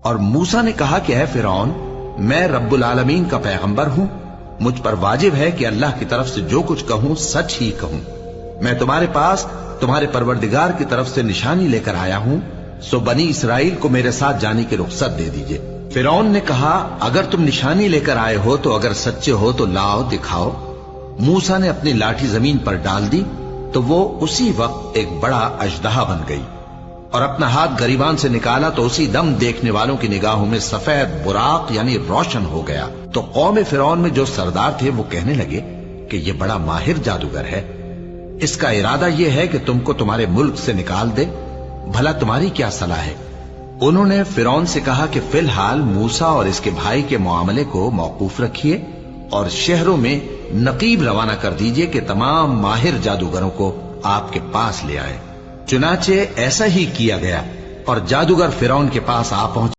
اور موسیٰ نے کہا کہ اے فرعون، میں رب العالمین کا پیغمبر ہوں، مجھ پر واجب ہے کہ اللہ کی طرف سے جو کچھ کہوں سچ ہی کہوں۔ میں تمہارے پاس تمہارے پروردگار کی طرف سے نشانی لے کر آیا ہوں، سو بنی اسرائیل کو میرے ساتھ جانے کی رخصت دے دیجئے۔ فرعون نے کہا اگر تم نشانی لے کر آئے ہو تو اگر سچے ہو تو لاؤ دکھاؤ۔ موسیٰ نے اپنی لاٹھی زمین پر ڈال دی تو وہ اسی وقت ایک بڑا اژدہا بن گئی، اور اپنا ہاتھ گریبان سے نکالا تو اسی دم دیکھنے والوں کی نگاہوں میں سفید براق یعنی روشن ہو گیا۔ تو قوم فرعون میں جو سردار تھے وہ کہنے لگے کہ یہ بڑا ماہر جادوگر ہے، اس کا ارادہ یہ ہے کہ تم کو تمہارے ملک سے نکال دے، بھلا تمہاری کیا صلاح ہے؟ انہوں نے فرعون سے کہا کہ فی الحال موسیٰ اور اس کے بھائی کے معاملے کو موقوف رکھیے اور شہروں میں نقیب روانہ کر دیجئے کہ تمام ماہر جادوگروں کو آپ کے پاس لے آئے۔ چنانچہ ایسا ہی کیا گیا اور جادوگر فرعون کے پاس آ پہنچے۔